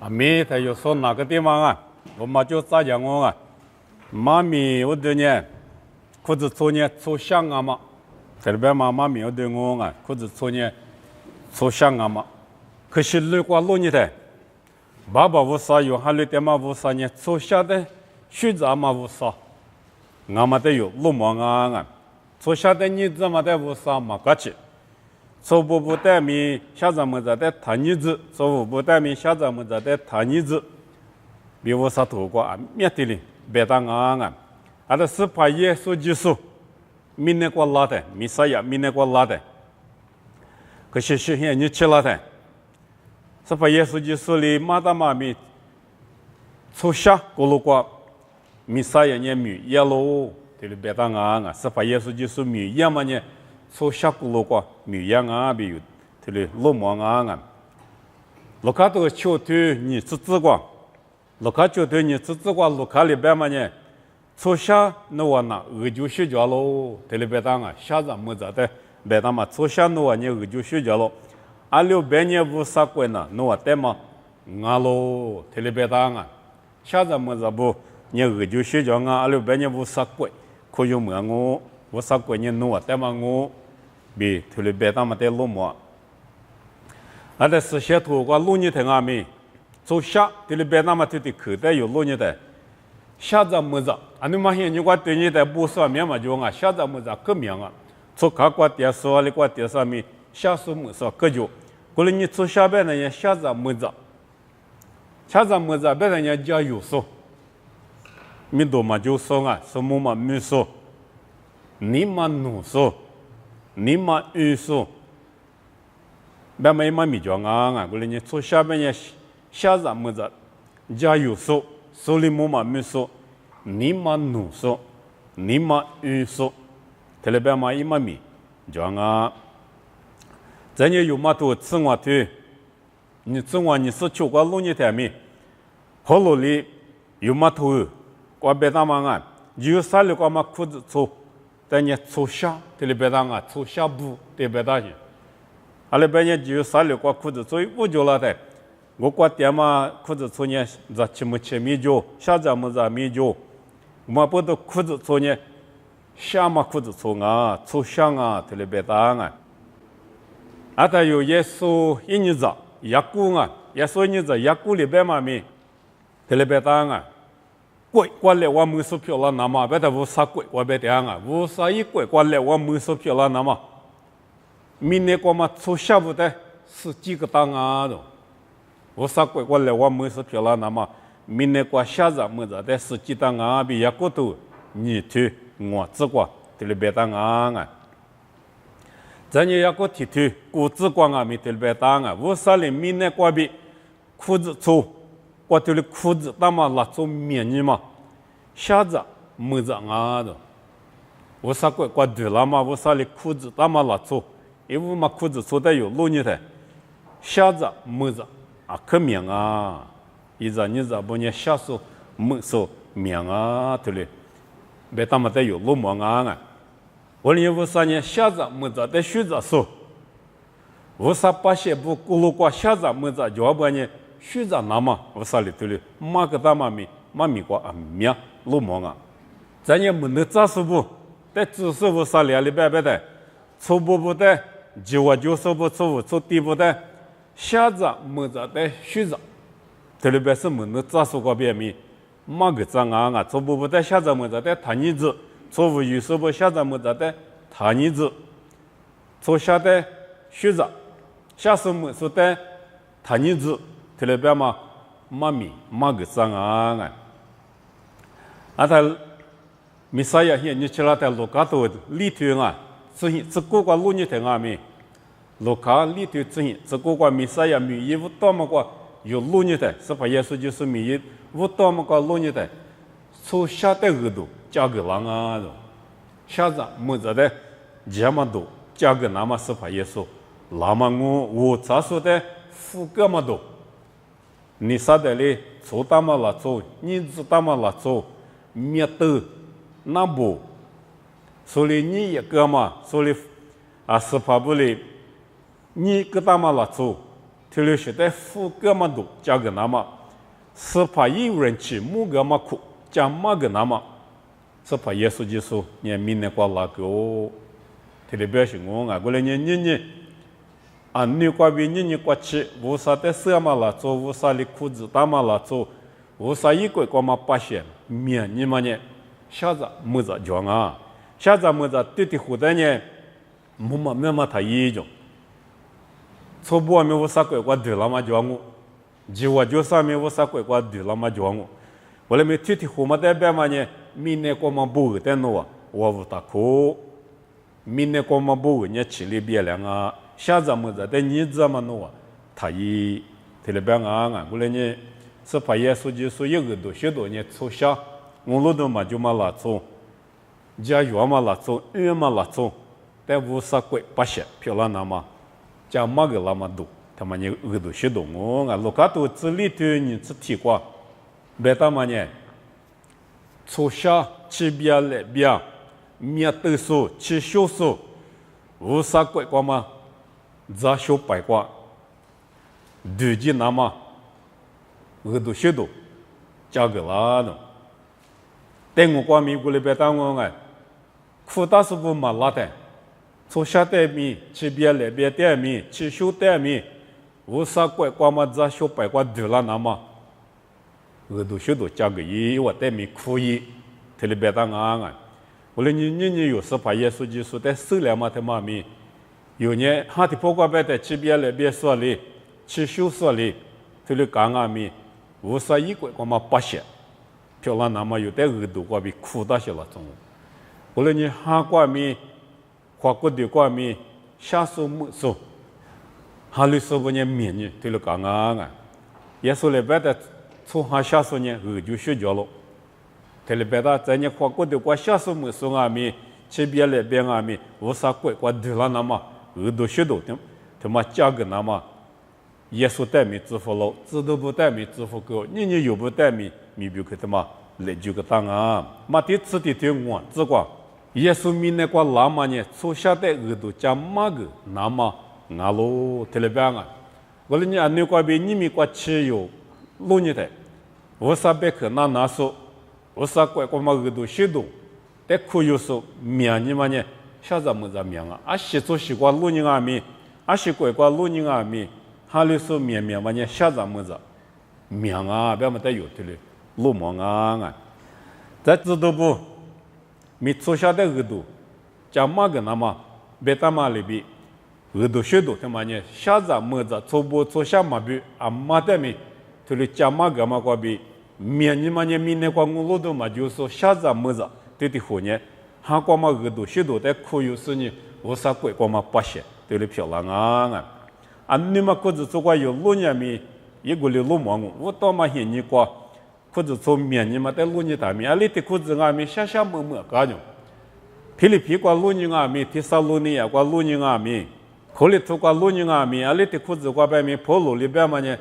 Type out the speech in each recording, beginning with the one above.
米他又说哪个地方啊？我妈就咋讲我啊？妈咪我对呢，裤子穿呢穿香啊嘛，这里边妈咪我对我啊，裤子穿呢穿香啊嘛，可是如果弄你的，爸爸无啥有，还有点嘛无啥呢，穿香的选择嘛无啥，俺们都有弄嘛啊，穿香的日子嘛的无啥嘛个去。做不带米下咱们在谈日子，做不带米下咱们在谈日子，比我啥土瓜面的哩，别当啊！啊，这是把耶稣基督明年过拉的，弥赛亚明年过拉的，可是现在你吃了的，是把耶稣基督里马达马米出下过路过，弥赛亚呢米耶喽，这里别当啊！是把耶稣基督米耶嘛呢？所下古罗瓜米样啊，比如这里罗芒啊，罗卡都秋天你自己瓜，罗卡秋天你自己瓜，罗卡里边嘛呢，所下那我那就睡觉喽，这里别当啊，下咱没咋的，别当嘛，所下那我呢就睡觉喽，阿六边呢无啥鬼呢，那我带嘛，俺喽，这里别当啊，下咱没咋不，你就睡觉啊，阿六边呢无啥鬼，可以么我，无啥鬼呢，那我带嘛我。比特别别当嘛得落寞，啊，这是些土瓜落你的阿米，做下特别别当嘛的口袋有落你的，下着么子，啊，你嘛现你瓜对你的不说面嘛就啊，下着么子更面啊，做卡瓜电视啊，你瓜电视米下手么说个就，过来你做下边呢也下着么子，下着么子别人家加油说，米多嘛就说啊，什么嘛没说，你嘛努说。你嘛预算，别买嘛米椒啊！过来你做下边也下咱么子，加油说，手里么嘛没说，你嘛努说，你嘛预算，特别别嘛一嘛米椒啊！咱也有嘛多吃我的，你吃我你是吃过弄你的米，好罗里有嘛多，我别当嘛啊，有啥了我嘛裤子做。但你做下，这里别当啊，做下步对别当去。阿里边呢就啥了瓜裤子做不就了的，我瓜点嘛裤子做呢，在吃么吃米酒，下咱们在米酒，我不都裤子做呢，下嘛裤子做啊，做香啊，这里别当啊。啊，他有耶稣一日子，雅古啊，耶稣一日子雅古里边嘛米，这里别当啊。贵关了我没收票了，那么别的无啥贵，我别这样啊，无啥一贵关了我没收票了，那么明年我们出下午的十几个档啊都，无啥贵关了我没收票了，那么明年我下日没咋的十几档啊，比也过多，你去我这个这里别档啊，咱也要个提提，股子光啊，没这里别档啊，无啥哩明年我比裤子粗。我这里裤子那么拉做面呢嘛，下子没着啊的，我啥鬼我对了嘛，我啥里裤子那么拉做，因为嘛裤子做的有路呢的，下子没着啊可面啊，一着你着不呢下手没手面啊这里，别他妈的有路么啊，我哩我啥呢下子没着的学着手，我啥把些不咕噜过下子没着要不呢？学着那么我啥里头哩，马个大妈咪瓜啊面路忙啊，咱也没能咋说不，但只是我啥里白白的，错不的，就说不错，错地不的，下着没着的学着，这里边是没能咋说个别米，马个张啊，错不的下着没着的谈日子，错误有时不下着没着的谈日子，错下的学着，下手没说的谈日子。特别嘛，妈咪妈个张啊！啊，他弥赛亚现你去了在路卡头里头啊，这个个路你听啊没？路卡里头这个个弥赛亚米一乌多么个有路你的，是把耶稣就是米一乌多么个路你的，从下的额度加个浪啊，下着没着的这么多，加个那么是把耶稣，那么我咋说的富个么多？你啥的嘞？做大嘛拉做，你做大嘛拉做，面头那不，所以你一个嘛，所以啊是怕不嘞，你个大嘛拉做，特别是在富格嘛多加个那么，是怕有人去木个嘛苦加嘛个那么，是怕耶稣基督你明年过那个哦，特别是我过来你。你过比你过去，无啥的事嘛啦做，无啥的裤子打嘛啦做，无啥一个过嘛发现，面你嘛呢，下子么子讲啊，下子么子对后头呢，没他一种，错不没无啥过对了嘛讲我，就我就上面无啥过对了嘛讲我，我来没对后嘛代表嘛呢，明年过嘛不的喏，我无大哭，明年过嘛不呢，起里别两啊。下子么子，但你怎么弄啊？他一特别别啊，过来呢，是怕耶稣基督一个多许多年从小，我路都嘛就嘛拉走，家园嘛拉走，院嘛拉走，但无啥鬼不些，漂亮那么，家嘛个那么多，他们呢个多许多我路卡都这里头你只提过，别他们呢，从小去边来边，面对手去销售，无啥鬼过嘛。咋修白瓜，对劲那么，我都学到，加个啦的。但我光明过来别当我哎，苦大是不嘛拉的，从下代米去边来边代米去修代米，无啥怪瓜嘛咋修白瓜对了那么，我都学到加个一我代米苦一，特别别当我哎，我来你有时怕耶稣基督在手里嘛他妈咪。有年，哈的破瓜白的去边来边说哩，去修说哩，这里讲啊咪，无啥一个我们不写，漂亮那么有的耳朵瓜比苦大些了种，后来你哈瓜咪，花果的瓜咪，下手没手，哈里说不呢面呢，这里讲啊，耶稣来白的从哈下手呢，耳就睡觉了，这里白的在你花果的瓜下手没手啊咪，去边来边啊咪，无啥鬼瓜对了那么。耳朵学到的，他妈加个那么，耶稣带米支付了，知道不带米支付够，你有不带米，米比克他妈来就个当啊，马的吃的对我只管，耶稣米那个拉嘛呢，从下代耳朵加马个那么，俺喽特别棒啊，我了你按那个比你们个吃有路你的，我啥别克拿说，我啥怪我嘛耳朵学到，但可有时候面你嘛呢。下子么子面啊？啊，习做习惯路人阿米，啊习惯路人阿米，哈里说面嘛呢？下子么子面啊？别么得有的嘞，路忙啊！在知道不？米做下的耳朵，加马个那么，别他妈里边耳朵学到他妈呢？下子么子做不做下马比啊？马的米，这里加马个嘛个比面你嘛呢？面那个我路都嘛就说下子么子对的好呢？哈瓜嘛耳朵许多在可有时呢，无啥鬼瓜嘛不写，对了漂亮啊！啊，你嘛可是做过有路年米，一个的路忙我到嘛现你瓜，可是做面你嘛在路年大米，啊，你的可是阿米下么干用，霹雳皮瓜路年阿米，提萨路年瓜路年阿米，可里头瓜路年阿米，啊，你的可是瓜白米破路里边嘛呢，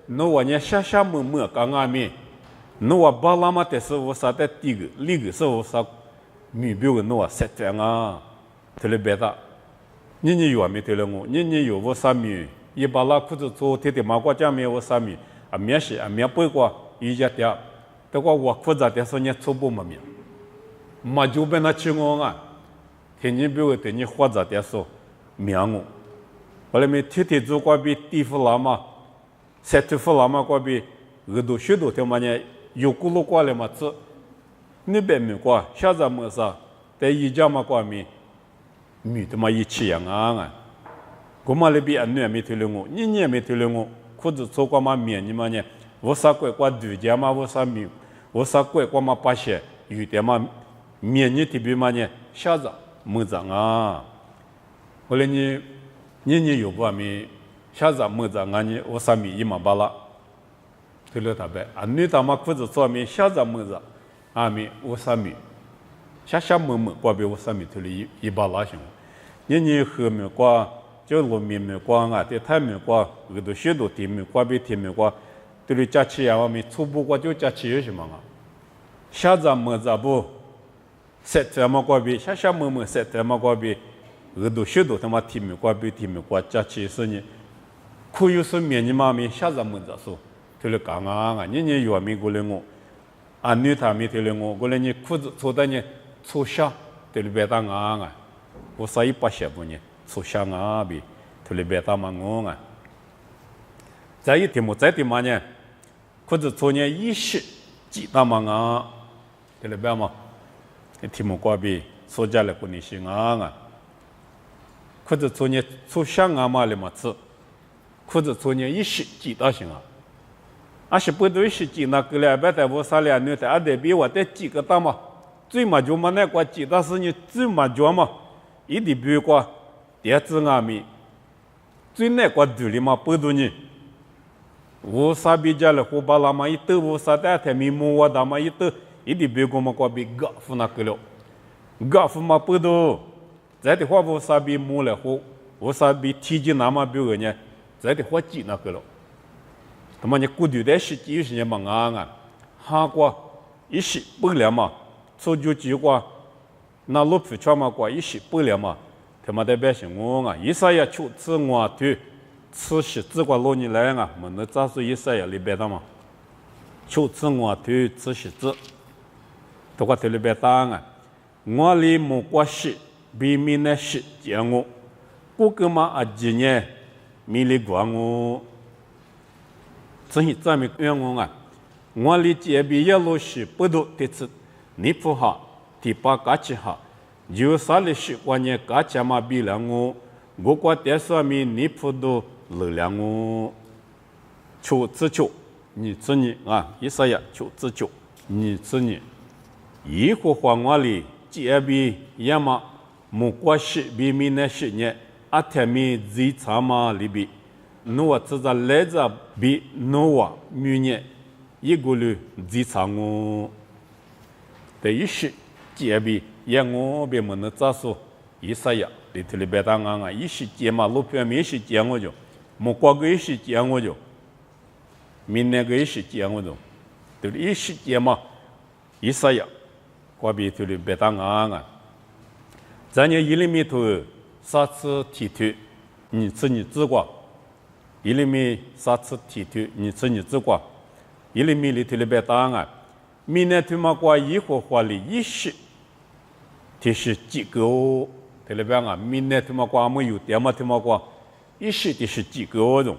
侬话呢下么干阿米，侬话巴拉嘛的是无啥的第个，里个是无啥。米表个侬啊，实在啊，特别别大。你有没得了我？你有我啥米？一把拉裤子做天天马瓜家面我啥米？啊面是啊面不过一家店，不过我裤子的时候你做不么面？嘛就被那吃我啊，天天表个天天花子的时候面我，后来没天天做过比地府拉嘛，山头府拉嘛过比耳朵许多天嘛呢，有咕噜过来嘛吃。你别没过，下子么啥？在一家嘛过米他妈一起样啊！我嘛那边你也没推了我，你也没推了我，可是做过嘛面你嘛呢？我啥鬼过对家嘛？我啥米？我啥鬼过嘛把些有点嘛面你这边嘛呢？下子么子啊？后来你有不米？下子么子啊？你我啥米一毛八拉，推了他呗。啊，你他妈可是做米下子么子？阿米我啥米，下么过比我啥米头里一把拉行，你喝米过，就路米过啊，这太米过，耳朵许多甜米过比甜米过，头里加起啊，我们初步过就加起有什么啊？下子么子不，实在么过比下么实在么过比，耳朵许多他妈甜米过比甜米过加起是呢，可有是面你妈咪下人们着说，头了刚刚啊，你原名过来我，女他咪头了我，过来你裤子穿的呢，穿下头了别打啊，我啥也不写不呢，穿下啊比头了别打嘛我啊。再一题目再的嘛呢，裤子穿呢一时几打嘛啊，头了别嘛，题目挂比说家了过你行啊。裤子穿呢穿下啊嘛了嘛子。裤子穿呢一时几打行啊，是不对是几那个了，别在我啥了女的，得比我得几个大嘛，最嘛就嘛那个几打是你最嘛就嘛，一定比过电子阿米，最那个对里嘛不对你，我啥比较了，我把那么一抖，我啥的台面摸我那么一抖，一定比过嘛过比高夫那个了，高夫嘛不对，再的话我啥比摸了我啥比体积那么比个呢？在的话几那个了，他妈你古代的是几十年嘛啊，韩国一时不了嘛，出就几个，那路皮圈嘛过一时不了嘛，他妈的百姓我啊，一啥也出自我对，吃是自个老年来啊，没能咋说一啥也里边的嘛，出自我对吃是自，都个头里边打啊，我里木瓜是比米那是讲我，古个嘛啊几年。米里光我，这些咱们讲我啊，我里这边也落是不多的次，你不好，第八嘎起好，有啥的是关键嘎起嘛比了我国电视面你不多力量我，求自求，你自你啊，意思呀，求自求，你自你，一会话我里这边也嘛，木瓜是比米那是呢。阿天米最长嘛里边，诺只在来着比诺明年一个月最长哦。但一时这边也我别么能咋说？一啥呀？里头里边当啊，一时节嘛，路边面是讲我就，木瓜个一时讲我就，明年个一时讲我就，对一时节嘛，一啥呀？瓜边头里边当啊，咱家一里面头。啥次提头，你吃你自挂；一里面啥次提头，你吃你自挂；一里面里头里边答案，明年他妈挂一会花里一时，这是几个哦？头里边啊，明年他妈挂没有点嘛，他妈挂一时的是几个哦种？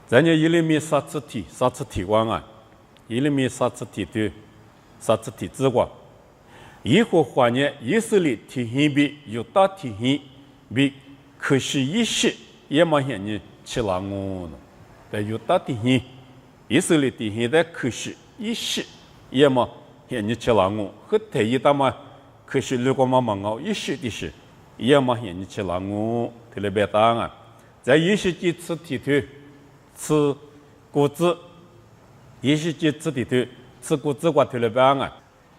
咱家一里面啥次提光啊？一里面啥次提头，啥次提自挂？一会花呢，一时里提现比有大提现。比可是一时也没像你吃了我呢，但有大的很，一时里的现在可是一时也没像你吃了我，和太一大嘛，可是如果嘛忙熬一时的是，也没像你吃了我，特别答案，在一时几次提头，吃果子，一时几次提头，吃果子瓜特别答案，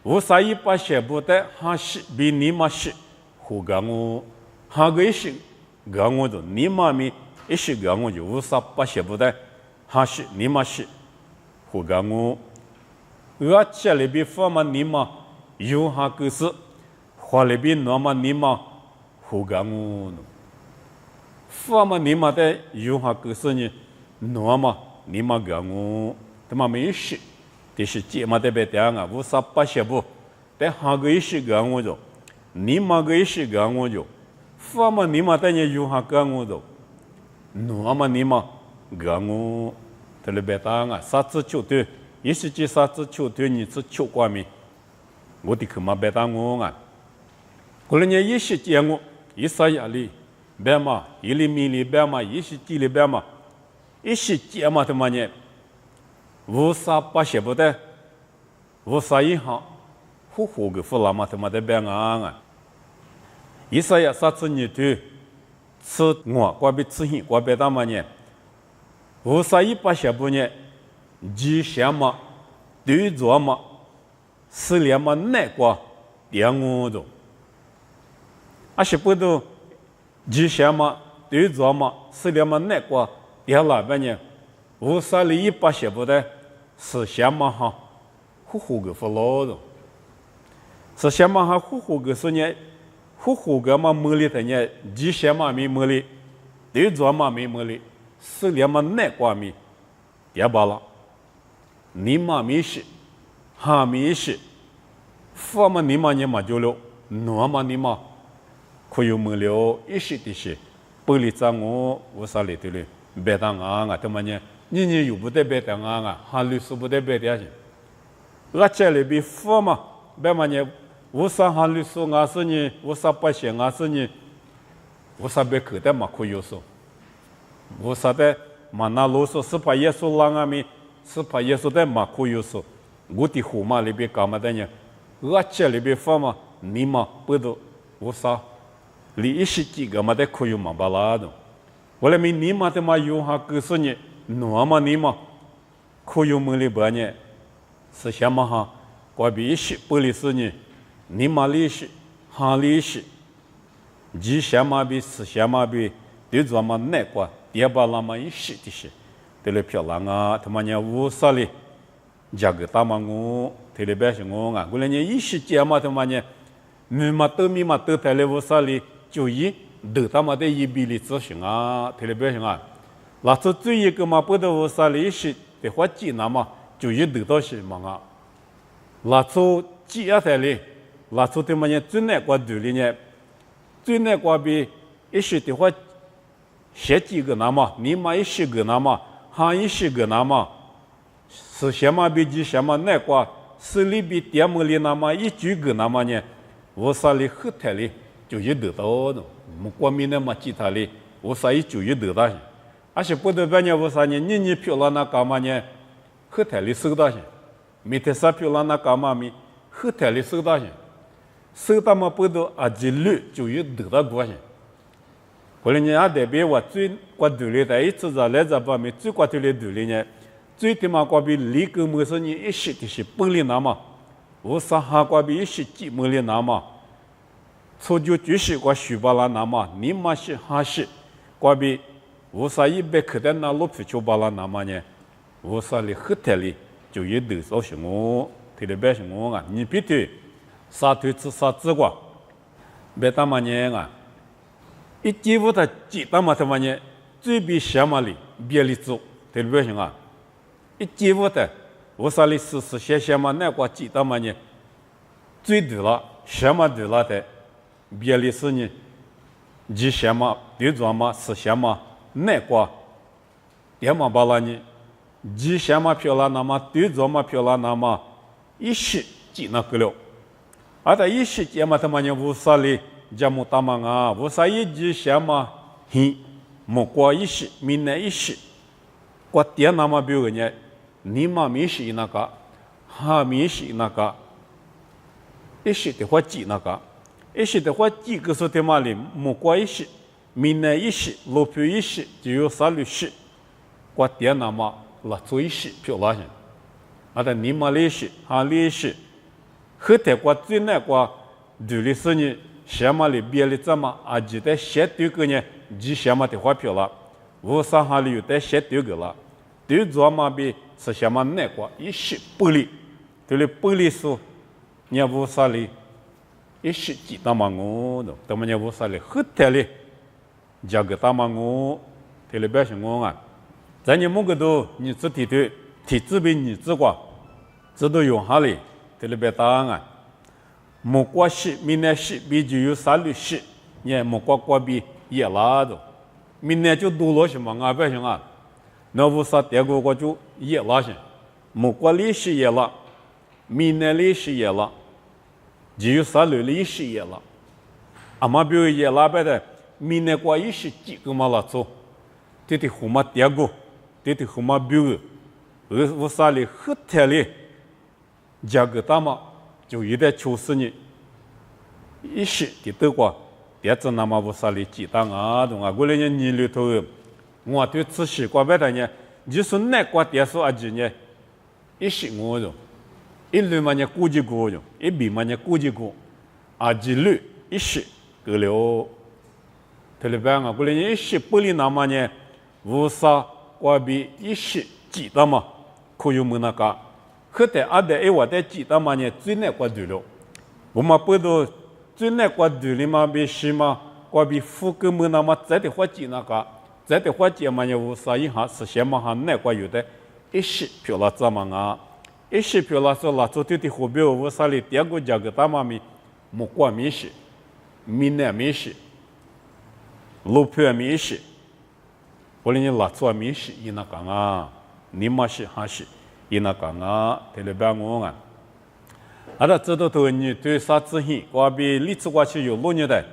无啥一把写不得，还是比你嘛是，胡干我。哈个一时干我就你妈咪一时干我就无啥把写不得，哈是你妈是胡干我，我家里边父嘛你妈有哈个是，花里边那么你妈胡干我，父嘛你妈的有哈个是呢，那么你妈干我，他妈没事，这是姐嘛的别讲啊，无啥把写不，但哈个一时干我就，你妈个一时干我就。父嘛，你嘛在你有哈干我都，那么你嘛干我，特别大啊！啥子球队，一时间啥子球队你是球官没？我的可嘛别打我啊！过来你一时间我一啥压力，别嘛一厘米里别嘛一时间里别嘛，一时间嘛他妈呢，无啥把写不得，无啥银行，呼个付了嘛他妈的别啊！一啥呀？啥子你对吃我，怪别吃hin，怪别打嘛呢？无啥一把小不呢？吉祥嘛，对着嘛，是连嘛那个点我着，啊是不都吉祥嘛，对着嘛，是连嘛那个点哪边呢？无啥里一把小不的，是香嘛哈，呼个不老着，是香嘛哈呼个是呢？呼个嘛没里头呢，吉祥嘛没没里，对着嘛没没里，是连嘛内瓜米，别巴了，你嘛米是，哈米是，佛嘛你嘛也嘛就了，诺嘛你嘛，可有没了一时的些，不离在我啥里头嘞，别当啊，他妈呢，你有不得别当啊，哈律师不得别的些，我这里比佛嘛，别嘛呢，我啥哈律师啊是呢，我啥百姓啊是呢，我啥别可的嘛可有说。我说的嘛，那罗说是把耶稣让阿米，是把耶稣的嘛可以说，我的后妈里边干嘛的呢？我这里边发嘛，你嘛不都我说，你一时几个嘛的可以嘛巴拉的，我来没你嘛的嘛有哈告诉你，诺嘛你嘛可以么里边呢？是什么哈？关闭一时不离是呢？你嘛历史，哈历史，几什么比是什么比，对做嘛难过。第二把那么一时的些，对了漂亮啊！他妈呢无啥哩，价格大嘛我，对了百姓我啊，过来呢一时间嘛他妈呢，你嘛都咪嘛都带来无啥哩，就以都他妈的一比例执行啊，对了百姓啊，那这最一个嘛不得无啥哩一时的话济那嘛，就以得到些嘛啊，那这几样台哩，那这他妈呢最难过对哩呢，最难过比一时的话。写几个那么，你嘛一十个那么，还一十个那么，是什么比几什么难过？是里比点么里那么一句个那么呢？我啥里后台里就一得到的，没光明的嘛其他里，我啥一就一得到，而且不得半年我啥呢？你漂亮那干嘛呢？后台里收到些，没得啥漂亮那干嘛咪？后台里收到些，收到嘛不得啊几率就一得到过些。后来呢，也代表我最关头里的一直在来这方面最关头里头里呢，最起码关比离个么是你一时的是本里那么，我上哈关比一时几么里那么，初就就是关许巴拉那么，你嘛是哈是关比我啥100克的那路皮就巴拉那么呢，我啥里后台里就一头少是我，特别白是我啊，你别对啥对吃啥子瓜，别他妈呢啊。一几乎他几大嘛他妈呢，最比什么里别里做，对不对啊？一几乎的，我啥里是些什么那个几大嘛呢？最多了什么多了的，别里是呢，几什么对做嘛是什么那个，点嘛巴拉呢？几什么漂亮那么对做嘛漂亮那么，一时几那个了，而他一时间嘛他妈呢无啥里。家母大忙啊，我啥一句什么嘿，莫过一时，明年一时，过点那么比如呢，你嘛没事那个，哈没事那个，一时的话记那个，一时的话记个说的嘛哩，莫过一时，明年一时，路票一时，就有30时，过点那么那做一时票拉些，啊但你嘛历史，哈历史，后头过最难过，对的是呢。什么里别里怎么啊？记得写对个呢？记什么的话票了？我上哈里有得写对个了，对做嘛比是什么难过？一时不离，对了不离说，你无啥里，一时记得嘛我的，他们也无啥里后台里，价格大嘛我，对了表示我啊，在你某个都你自提对，提自比你自挂，这都用哈里，对了别答案啊。莫过是明年是比就有30时，你莫过比也拉的，明年就多了些嘛，俺百姓啊，那无啥第二个我就也拉些，莫过历史也拉，明年历史也拉，就有30历史也拉，俺们比如也拉白的，明年过一时几个嘛拉做，对的后嘛第二个，对的后嘛比如，无啥哩后台哩，价格大嘛。就一代就是你一时的德国，第二次那么无啥哩几当啊，懂啊？过来呢，你里头，我对此习惯外头呢，就是那个电视啊，就呢，一时我就，一路嘛呢估计过就，一比嘛呢估计过，啊，几路一时够了，特别办啊，过来呢一时不离那么呢，无啥关比一时几当嘛，可以么那个。后头阿代一话在记得嘛呢，最难过对了。我们不都最难过对了嘛？比什么？关比副根么那么在的话记那个，在的话节嘛呢，无啥一下是先嘛哈那个有的，一时漂了怎么啊？一时漂了说了，做对的货币无啥哩，第二个价格大嘛咪，木瓜米是，米奶米是，路票米是，我哩你拉错米是，伊那讲啊，你嘛是还是，伊那讲啊，特别白我啊。啊，那这都头你对啥子hin？我比历史过去有6年的，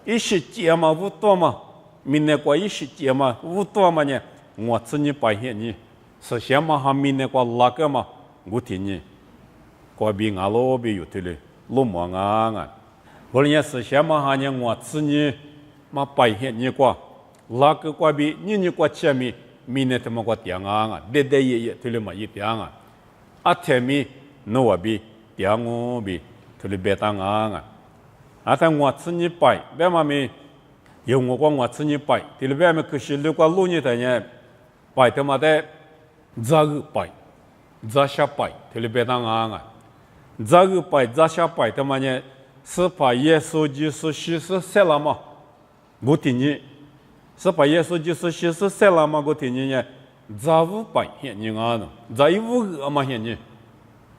一时节嘛无多嘛。明年过一时节嘛，无多嘛呢？我自己白天呢，是先嘛哈明年过那个嘛，我听你，过比俺老比有的嘞，老忙啊！我人家是先嘛哈呢，我自己嘛白天你过，那个过比你过前面，明年他妈过点啊，对对对嘞嘛一点啊，啊前面那我比点我比，对嘞别当啊！啊但我自己白，别嘛咪。有我自己摆，第二边可是如果6年的呢，摆他妈的咋个摆，咋下摆，第二边当啊，咋个摆咋下摆他妈呢，是把耶稣基督牺牲死了嘛？我听你，是把耶稣基督牺牲死了嘛？我听你呢，咋不摆现你啊呢？咋一无个嘛现你？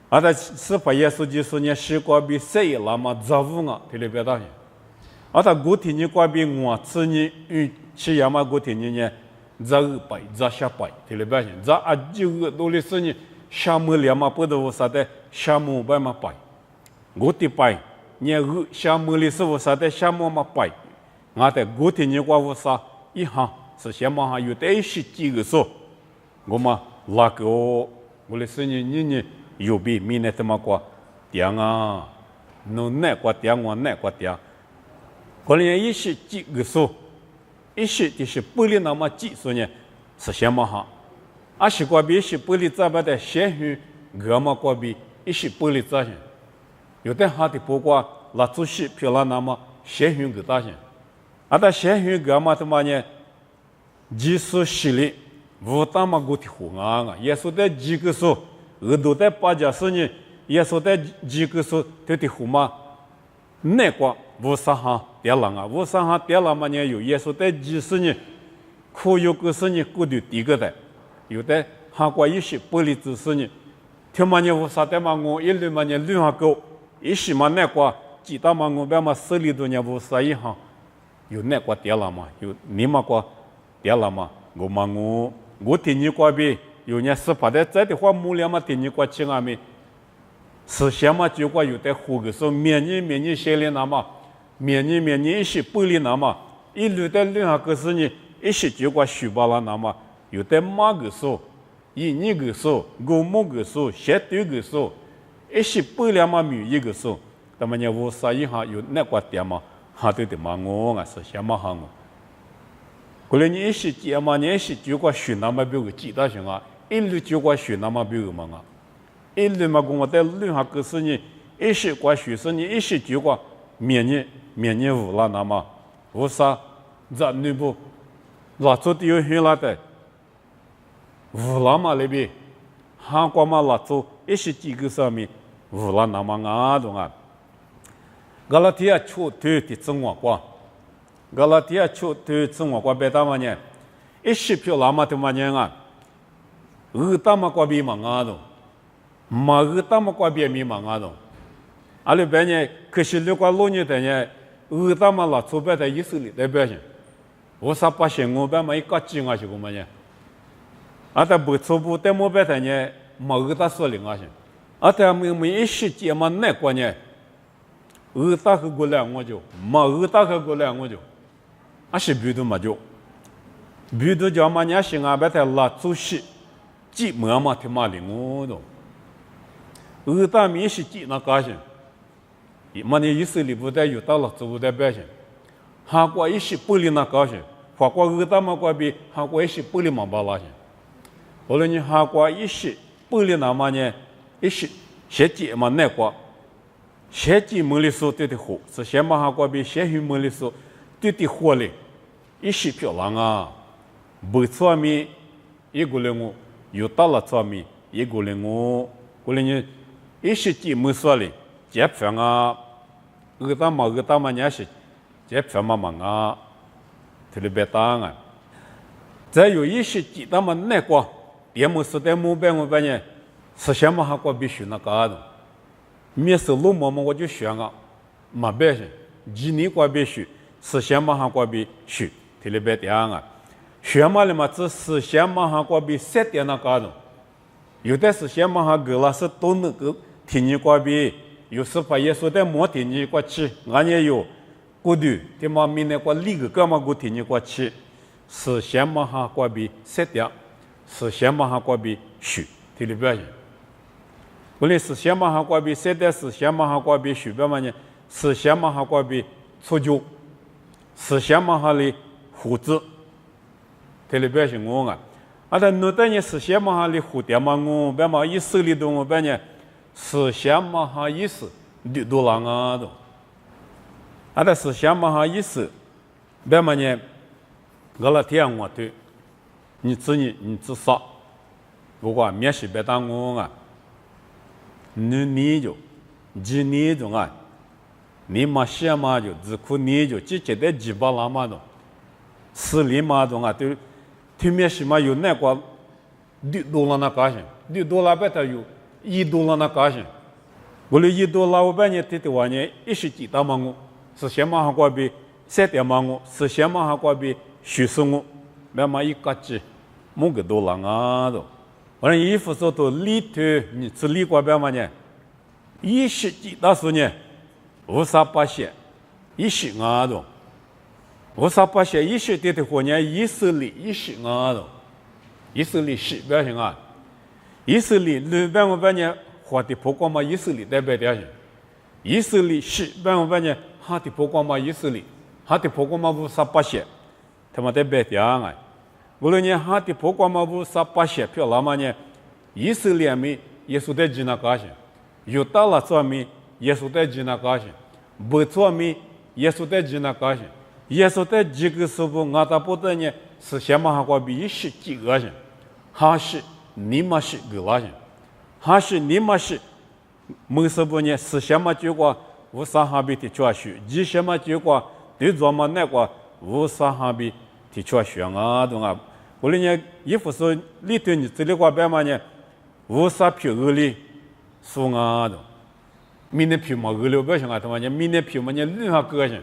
啊，他是把耶稣基督呢，时光比死了嘛？咋不啊？第二边当。啊，他古天你怪比我自己去亚马古天你呢，咋个摆咋下摆，对了吧？咋啊就个多的是呢，项目两嘛不得啥的，项目摆嘛摆，我的摆，你个项目里是无啥的项目嘛摆，我的古天你怪无啥，一行是先嘛哈有的是几个数，我嘛那个我的是你有比明年他妈过点啊，侬那过点我那过点。可能一些几个数，一些就是不离那么几数呢，是先嘛哈，啊是过比一些不离这边的先去，我们过比一些不离这些，有的哈的不过那做些漂亮那么先去个大些，啊但先去我们他妈呢，技术实力无大么个的红啊，也说的几个数，都在八家是呢，也说的几个数都的红嘛，那个。无啥哈点浪啊，无啥哈点浪嘛呢？有耶稣在几十年，可有个是呢，过的第个的，有的韩国一些不离知识呢，听嘛呢无啥的嘛我一路嘛呢路上狗，一时嘛那个几大嘛我别嘛手里头呢无啥一行，有那个点浪嘛，有你嘛个点浪嘛，我听你过比有呢是把的在的话木两嘛听你过去阿没，是先嘛就过有的活个说免你写的那么。免你一些不离那么，一路的路上可是呢，一些就过书包了那么，有的马个数，你个数，我木个数，写对个数，一些不离嘛米一个数，那么呢，我啥一下有那个点嘛，哈对的嘛，我是先嘛哈我，过来你一些点嘛，你一些就过书那么比个记得上啊，一路就过书那么比个嘛啊，一路嘛我在路上可是呢，一些过书是呢，一些就过免你无了那么，无啥，咱内部，咱做的有很拉的，无了嘛那边，韩国嘛拉做一些几个上面，无了那么啊种啊，格拉提亚出对的中国国，格拉提亚出对中国国别大嘛呢，一些票那么的嘛呢啊，大嘛国比嘛啊种，嘛大嘛国比咪嘛啊种，阿里边呢，可是如果6年的呢。大嘛拉出别的以色列代表性，我啥把线我别嘛一个几啊是个么呢？啊，但不出不但么别的呢，没大说零啊些，啊，但没一时间嘛那个呢，大个过来我就，没大个过来我就，啊是比都嘛就，比都叫嘛伢是啊别的拉出去，几么嘛听嘛的我都，大没是几那个些。嘛，你以色列部队有到了，部队表现，韩国一些不离那高些，法国大嘛国比韩国一些不离嘛巴拉些，后来你韩国一些不离那嘛呢，一些设计嘛那个，设计没里说对的好，是先嘛韩国比先去没里说对的好嘞，一些漂亮啊，不错咪，一个人我有到了错咪，一个人我，过来你一些节没说嘞。接片啊，大嘛伢是接片嘛啊，特别别当啊。再有一些记得嘛那个点么是在目标我半年，实现嘛还过必须那个的，面收入嘛我就选啊，嘛别是，几年过必须，实现嘛还过必须，提了别点啊，选嘛了嘛只实现嘛还过必设点那个的，有的实现嘛还够了是都能够提你过必，有时把耶稣在莫提你过去，俺也有，过度，他妈明年过立个干嘛过提你过去。实现嘛哈过比设定，实现嘛哈过比许，听得表现。无论实现嘛哈过比设定，实现嘛哈过比许表嘛呢？实现嘛哈过比出就，实现嘛哈的胡子，听得表现我啊。啊，但那等于实现嘛哈的蝴蝶嘛我，别嘛意思里头我别呢，实现嘛哈意思的多浪啊都。啊，但实现嘛哈意思，别嘛呢？我那天我对，你自杀，不过面试别当我啊，你就，你种啊，你嘛写嘛就只可你就直接的几把那嘛种，死里嘛种啊，对，对面试嘛有那个$2那高兴，$2别他有$1那高兴，我的$1我半年对我呢10几大嘛我，是先嘛还过比3点嘛我，是先嘛还过比。许是我，别嘛一个字，某个多浪啊都。完了衣服说都里头，你只里过别嘛呢？10几大数呢，58些，10啊都，58些10的话呢，10里10啊都，10里10表现啊，10里2百500呢，花的不光嘛10里代表表现，10里10百500呢，哈的不光嘛10里，哈的不光嘛58些。他妈在白讲啊！无论你哈的不光嘛58些票那么呢，以色列民耶稣在吉那高兴，犹大拉做民耶稣在吉那高兴，不做民耶稣在吉那高兴，耶稣在几个时候俺大不得呢是先嘛哈过比10几个人，还是你嘛是个拉人，还是你嘛是没什么呢是先嘛结果无啥哈比的教训，几先嘛结果对做嘛那个。无啥哈比提出选啊，懂啊？无论你衣服说里头你这里话别嘛呢，无啥皮恶里说啊懂，明年皮嘛恶了不行啊，他妈呢明年皮嘛呢任何个性，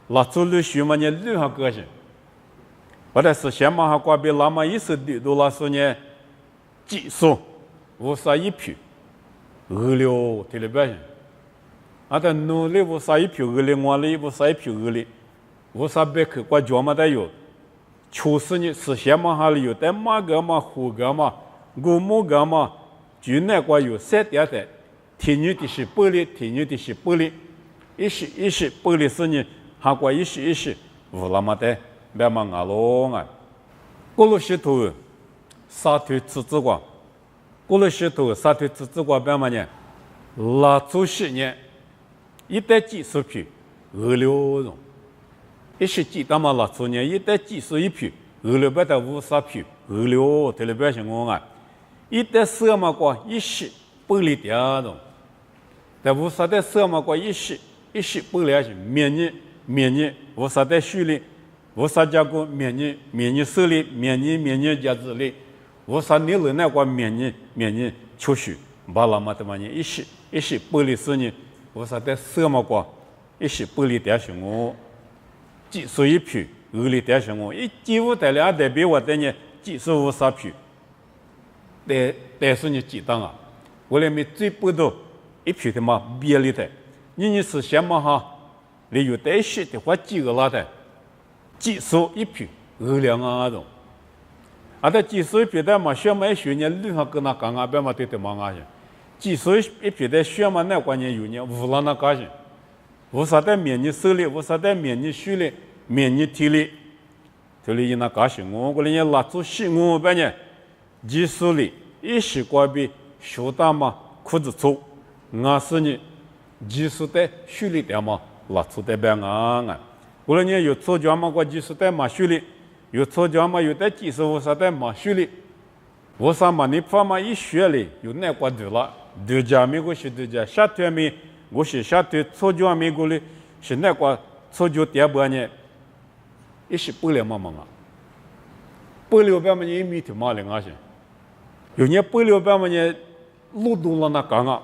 拉走了学嘛呢任何个性，或者是先嘛哈挂比那么意思的都拉说呢，技术无啥一皮恶了，听了不行，啊但努力无啥一皮恶里，我里无啥一皮恶里。无啥别去过脚嘛都有，确实你实现嘛还有，但马个嘛、虎个嘛、古木个嘛，就那个有3点的，天女的是玻璃，天女的是玻璃，一时玻璃是呢，还过一时，无那么的，别嘛阿罗啊，过了些头，沙头自治过，过了些头沙头自治过别嘛呢，拉出10年，一旦技术皮，恶了容。10几大嘛拉出呢，一旦技术一批，二六百到50批，二六这里表现我啊，一旦10嘛过10玻璃点种，但50的10嘛过10玻璃是免你50的虚里，50加过免你手里，免你家子里，50你人那个免你出去，把那么的嘛呢10玻璃是呢，50的10嘛过10玻璃点是我。技术一批，二里点上我，一几乎带2代表我的呢，技术50批，但是你记当啊，我来没最不多一批的嘛别里的，你是先嘛哈，你有带些的话几个拉的，技术一批2两种，啊的技术一批的嘛学嘛学呢，另外跟那刚刚别嘛对的嘛啊些，技术一批的学嘛那关键有呢，无了那高兴。无啥的免你手里，无啥的免你手里，免你体力，这里那高兴我，我里拉出西我半年，技术里一时过比学大嘛裤子粗，俺是呢技术的手里的嘛拉出的别啊，我里有错脚嘛过技术的嘛手里，有错脚嘛有的技术无啥的嘛手里，无啥嘛你怕嘛一学里有那个对了，对家没过去对家下天没。我是下对错脚美国的，是那个错脚第2半年，10玻璃嘛啊， 800万年米条马零啊些，有年800万年路多了那讲啊，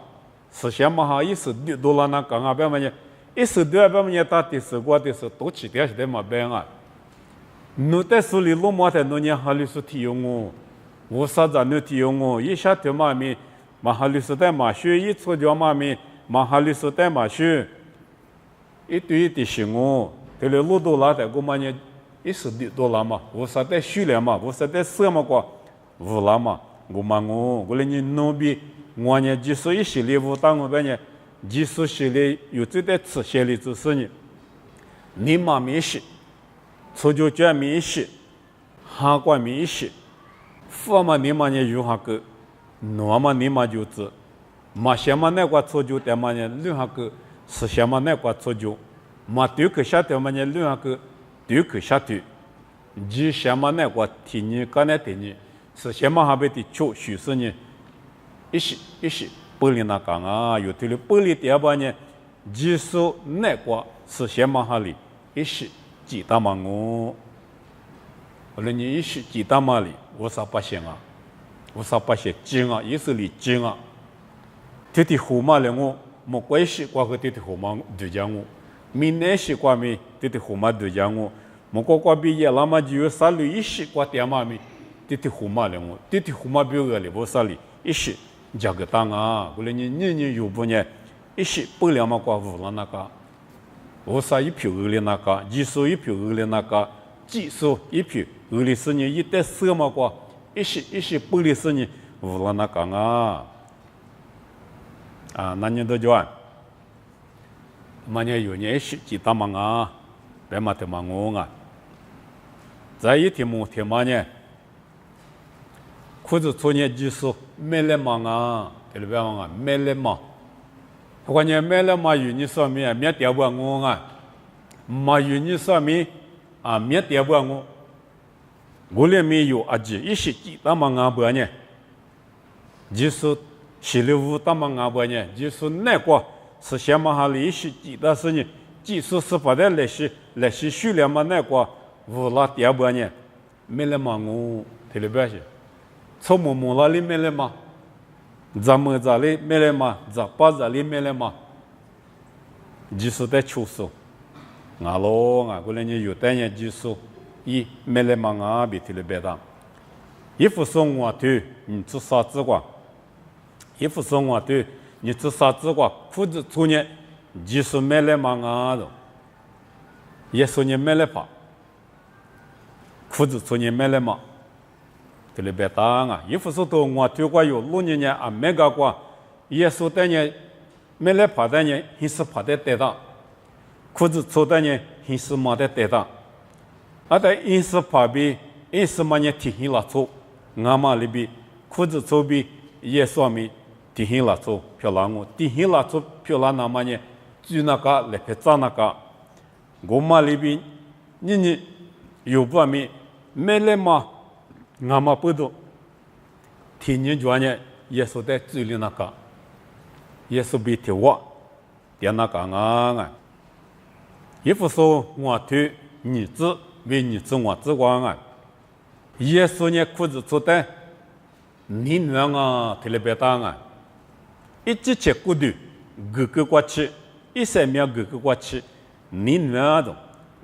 实现嘛哈1多了那讲啊，别么呢？1万年打的是过的是多起点是的嘛变啊，侬在手里落马的侬年哈律师提用哦，我啥子侬提用哦，一下条嘛咪嘛哈律师在嘛学，一出条嘛咪嘛哈律师在嘛学，一对的行哦，这里路多了的我嘛呢1多了嘛，我啥在修了嘛，我啥在什么过，无了嘛，我嘛我来你弄比。我呢，技术一系列舞蹈我边呢，技术系列有这点吃系列就是呢，你妈没事，初九卷没事，韩国没事，父嘛你妈呢有哈个，我嘛你妈就是，嘛先嘛那个初九的嘛呢，另哈个是先嘛那个初九，嘛对个下头嘛呢，另哈个对个下头，即先嘛那个提你干那提你，是先嘛哈边的求许是呢。一时玻璃那讲啊，有的了玻璃第二把呢，技术那个是先嘛哈里，一时几大嘛我，后来你一时几大嘛里，我啥不行啊，我啥不行精啊，意思里精啊，这的后嘛了我，没关系，挂个这的后嘛对讲我，没那些挂没这的后嘛对讲我，没挂毕业那么就有啥里一时挂点嘛没，这的后嘛了我，这的后嘛比我里我啥里一时。价格当啊，过来你年有不呢？一些不了嘛，挂五了那个，我啥一票二的那个，技术一票二的那个，技术一票二的是你一代什么挂，一些不的是你五了那个啊，啊，那你都讲，嘛呢有年一些几大嘛啊，别嘛的嘛我啊，再一天么天嘛呢？或者做年技术没来忙啊，对不对啊？没来忙，或者没来忙有你说明没点不我啊，没有你说明啊没点不我，我里面有阿姐一些几大忙啊不呢？技术系列五大忙啊不呢？技术那个是先嘛哈里一些几大事呢？技术是不得那些训练嘛那个五拉点不呢？没来忙我，对不对？从么那里没来嘛，咱们这里没来嘛，咱把这里没来嘛，技术在求手，俺咯俺过来你有单年技术，一没来嘛俺别提了别当，一副送我对，你做啥子光，一副送我对，你做啥子光，裤子穿呢，技术没来嘛俺咯，也说你没来怕，裤子穿呢没来嘛。这里别当啊！一副说到我对过有6年啊，没搞过，也说的呢，没来爬的呢，还是爬的对的，裤子穿的呢，还是没得对的，啊，在因是爬比，因是么呢提醒了错，俺妈里边裤子穿比也说明提醒了错，漂亮我提醒了错，漂亮那么呢，就那个来拍照那个，我妈里边你有不明没来嘛？俺妈不懂，天年转呢，也是在嘴里那个，也是被贴我，点那个啊，一副说我对儿子为儿子我之光啊，也是呢裤子穿的，你娘啊，特别大啊，一直吃骨头，哥哥过去，1、3秒哥哥过去，你娘的，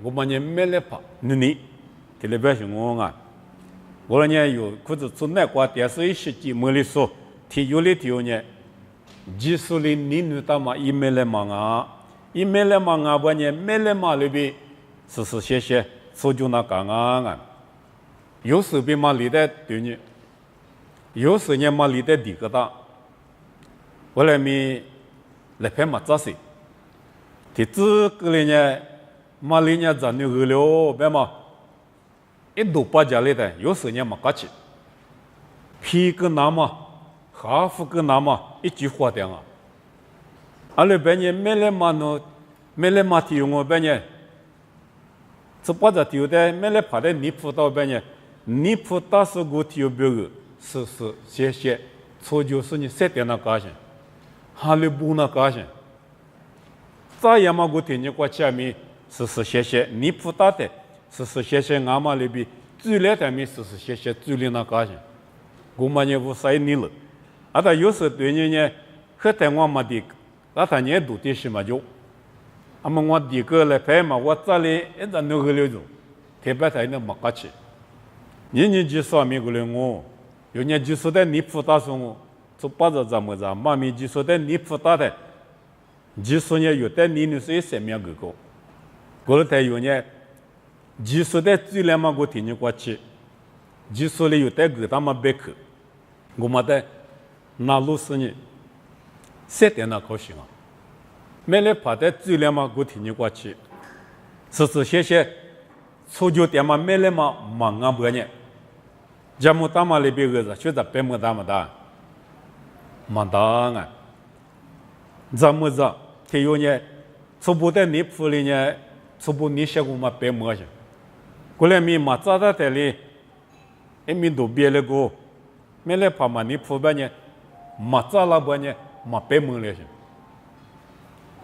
我们呢没来怕，你特别是我啊。我呢有裤子穿那个电视一些节目里说，提有的提呢，技术里你女大嘛，一没来忙啊，一没来忙啊，我呢没来忙里边，是些，说就那讲啊，有时比嘛离得对呢，有时呢嘛离得低个大，我来咪来拍嘛扎些，提这个里呢，嘛里呢咱就个了，别嘛。一度把家里的有时间没过去，皮个那么，哈服个那么，一句话的啊。阿拉半年没来嘛喏，没来嘛提我半年，这把这丢的没来爬的泥铺到半年，泥铺大是我提有别个，是谢，初就是你7点那高兴，哈里不那高兴，再也嘛我提你过下面是谢，泥铺大的。是谢俺妈里边主力台面是些主力那高兴，我们也无啥你了，啊，他有时对你呢，和台湾嘛的，那他也都的是嘛就，啊么我的个来拍嘛，我这里一直弄个了就，特别台那么高起，你就说美国人我，有人就说的你不打算我，就把这怎么着，妈咪就说的你不打的，就说呢有的你是什么样个个，过了台有呢。就说的最起码我听你过去，就说的有的个他们别去，我们的那路是呢，谁的那高兴啊？没来跑的最起码我听你过去，谢谢，出酒店嘛没来嘛忙啊不呢？家母他们那边个子，学着白么大么大，忙当啊，怎么着？他有呢，初步的你铺里呢，初步你些个嘛白么些。过来咪马扎达这里，咪都别了个，没来怕嘛你铺吧呢，马扎拉吧呢，马白蒙了些。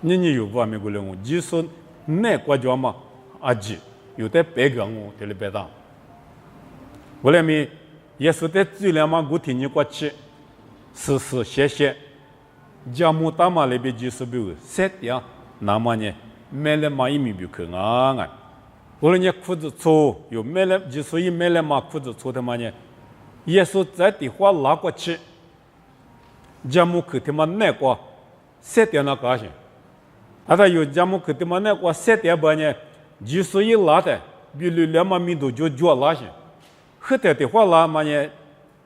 你有不没过来我，就说那国家嘛，阿吉有的白个我这里白当。过来咪也是在最起码我听你过去，谢谢，家母大嘛那边就是比如三点，那么呢，没来嘛一米比可啊。无论你裤子粗，有买了，之所以买了嘛裤子粗的嘛呢，耶稣在地话拉过去，家母去他妈那个三点那高兴，啊他有家母去他妈那个三点半呢，之所以拉的，比如两嘛米都就脚拉些，后头的话拉嘛呢，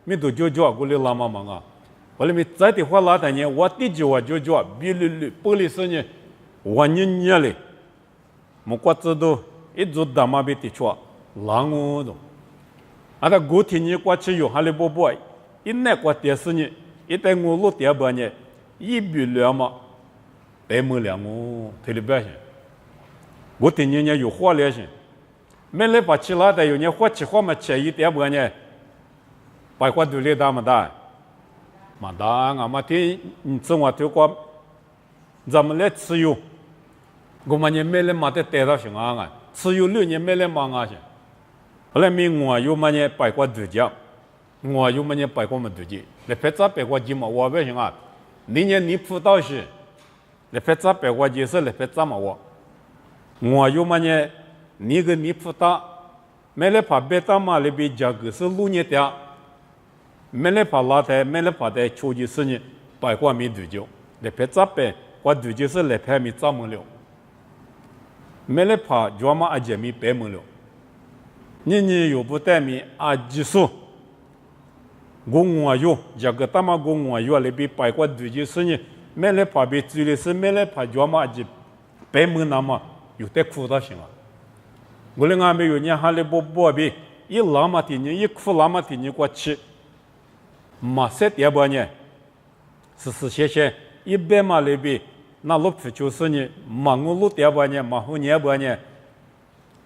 米都就脚过来拉嘛嘛啊，后来米在的话拉的呢，我第几我就脚，比如玻璃是呢，我年嘞，没瓜子都。一做大马被提出，狼我都，啊，他过天你过去有哈利波波，一那过电视呢，一旦我录电半呢，一比两嘛，白没两我，特别表现。我天你有话聊些，没来把其他的有人话起话嘛，吃一点半呢，白话都来大么大，嘛大俺嘛听你生活就过，咱们来吃油，我们呢没来嘛得带到行啊。只有6年没来忙啊去，后来我有么呢摆过度假，我有么呢摆过么度假，来拍照摆过节嘛，我不行啊，那年你辅导时，来拍照摆过节是来拍照嘛我有么呢，你辅导，没来拍摆照嘛那边价格是6年的，没来拍拉台，没来拍的秋季是呢摆过没度假，来拍照摆过度假是来拍没照么了。没来怕，就嘛阿姐咪白门了。你有不带咪阿技术，我有，这个他妈我有那边白过对就是呢，没来怕被追的是没来怕就嘛阿姐白门那么有点苦到行啊。我那俺没有人哈来不比一拉嘛天呢，一苦拉嘛天呢过去，马赛第二呢，谢谢100嘛那边。那路皮就是呢，忙我路第二半年，忙后年半年，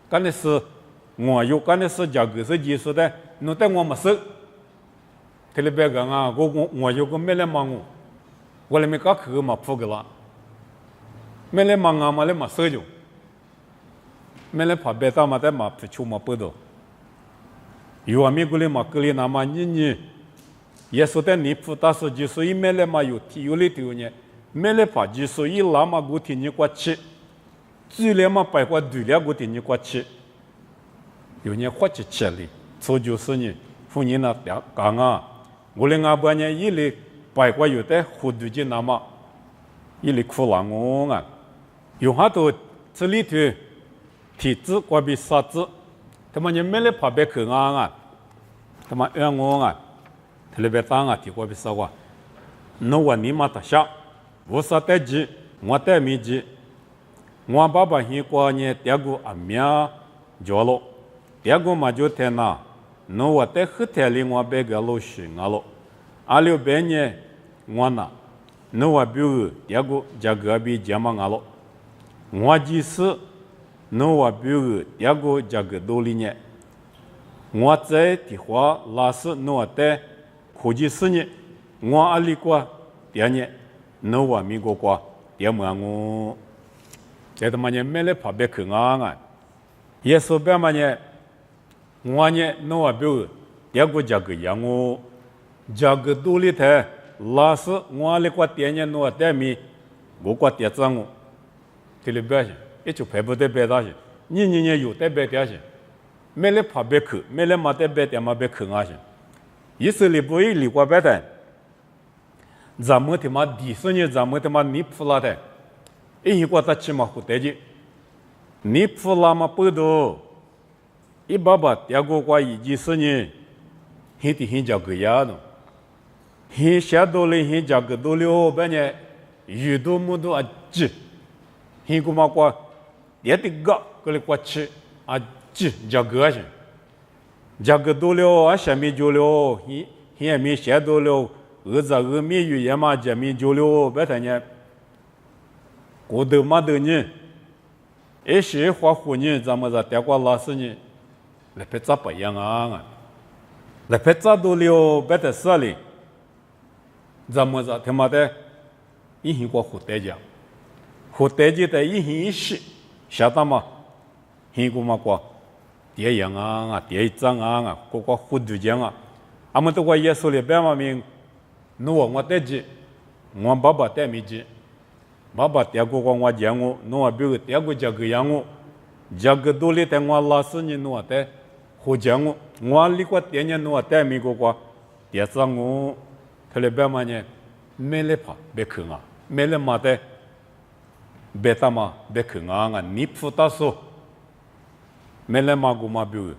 干的是我有干的是价格是技术的，弄得我没收。特别讲啊，我有个没来忙我来没搞去嘛铺个了，没来忙啊嘛来没收就，没来怕别打嘛在嘛皮球嘛不到，有啊美国的嘛格里那嘛你，也说的你铺大数据，所以没来嘛有里头呢。没来怕技术一拉嘛，我听你过去，最来嘛白话对了，我听你过去，有人花起钱来，这就是呢，妇女那讲啊，我们阿伯呢一来白话有的糊涂的那么，一来苦难我啊，有好多这里头体质关闭啥子，他们呢没来怕别去啊，他们让我啊，特别当啊，提关闭啥话，那我你妈他下。我啥代志，我带没志，我爸爸现过年第个阿苗着了，第个嘛就天呐，那我带后天里我别个老许我了，阿六百年我那，那我比如第个这个比节目我了，我就是那我比如第个这个多里年，我在的话拉是那我带科技事业，我阿里过第二年。那我美国过，第么我，这他妈呢没来怕别去啊！也说别嘛呢，我呢诺表第二个这个样我这个多里头老师我的个电影诺带米我个电子我这里表现一就排不得白大些你有得白点些没来怕白口没来嘛得白点嘛白口啊些以色列不一里过白的咱们他妈第四年咱们他妈你普拉的一个他起码不得劲你普拉嘛不多一爸爸第二个过14年he ti he这个样的he下多了he这个多了半年遇到么多啊急he个嘛过也得个个来过去啊急这个些这个多了啊下面就了he也没下多了俄米语言嘛这面就了半年过得嘛的呢一些花胡呢咱们在德国老师呢来拍照不一样啊来拍照多了半的事里咱们在他妈的一行过胡代家的一行一时下到嘛行过嘛过电影啊电影章啊个胡度讲啊俺们都过耶稣里边嘛名我带去我爸爸带没去爸爸带过我讲我比如带过这个样这个多里带我老师呢我带胡讲我里过电影我带没过电子我他里边嘛呢没来怕别看啊没来嘛的别他妈别看啊你不打说没来嘛个嘛比如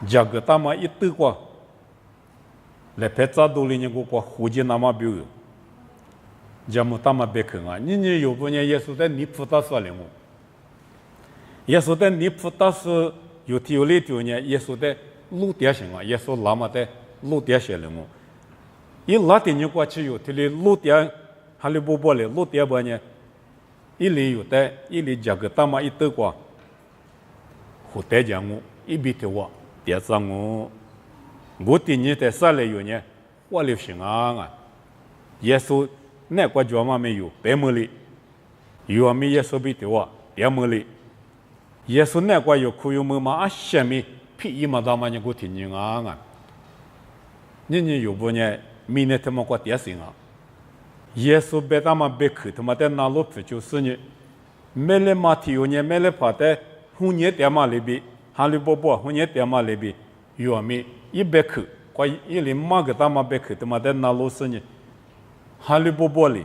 这个他妈一对过来拍照多里呢个胡讲那嘛比如这么他妈别看啊你有不呢耶稣的你不打说了我耶稣的你不打说有条理条呢耶稣的路点行啊耶稣拉嘛的路点写了我一拉点你过去有条理路点哈利波波的路点不呢一里有的一里这个他妈一对过胡带讲我一比的我点上我对你的啥来有呢我流行啊耶稣那个叫嘛没有白么里有没耶稣比的我点么里耶稣那个有可有么嘛啊下面屁一嘛他妈你我听你啊你有不呢明天他妈过点心啊耶稣别他妈别去他妈在哪路不就是呢没来马蹄有呢没来跑的红叶点嘛里边哈利波波红叶点嘛里边有没一别去过一里马个他妈别去他妈在哪路是呢哈利波波里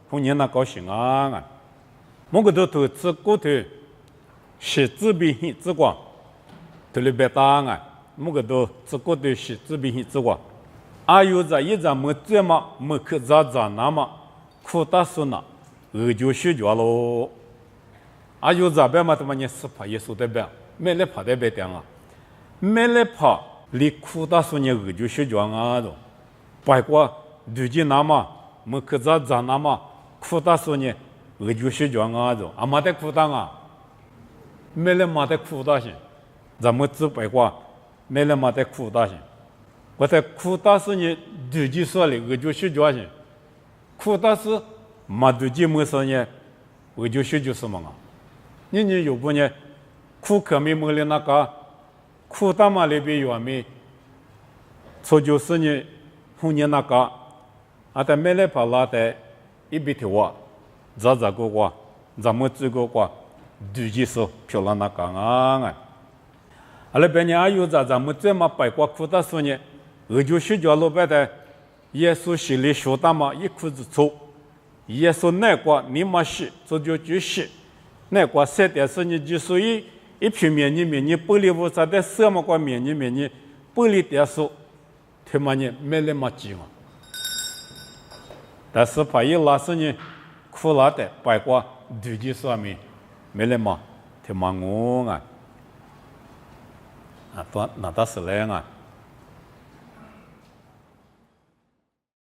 红叶那高兴啊某个都自古头是自闭性之光头里别打啊某个都自古头是自闭性之光啊有在一咱们这么没去咋那么苦大事呢就睡觉喽啊有在边嘛他妈你是怕耶稣的边没来怕的边点啊没来怕离苦大事呢就睡觉啊都包括最近那么没去咋那么苦大事呢就睡觉啊都啊没得苦大啊没来没得苦大些咱们只包括没来没得苦大些我在苦大事呢最近说了就睡觉些苦大事没最近没说呢就睡觉什么啊你有不呢苦可没没了那个苦大嘛里边有没错就是呢红年那个啊但没来怕拉的一笔的话咋个话咱们这个话最近说漂亮那个啊阿拉边呢有咱们这么白过苦大事呢就睡觉老白的耶稣心里说大嘛一裤子臭耶稣那个你嘛是这就是那个3点4你就所以一平面里面你玻璃屋啥的什么个面里面你玻璃点数他妈呢没那么急嘛但是怕一拉是呢苦辣的白过对的上面没那么他妈我啊多那倒是来啊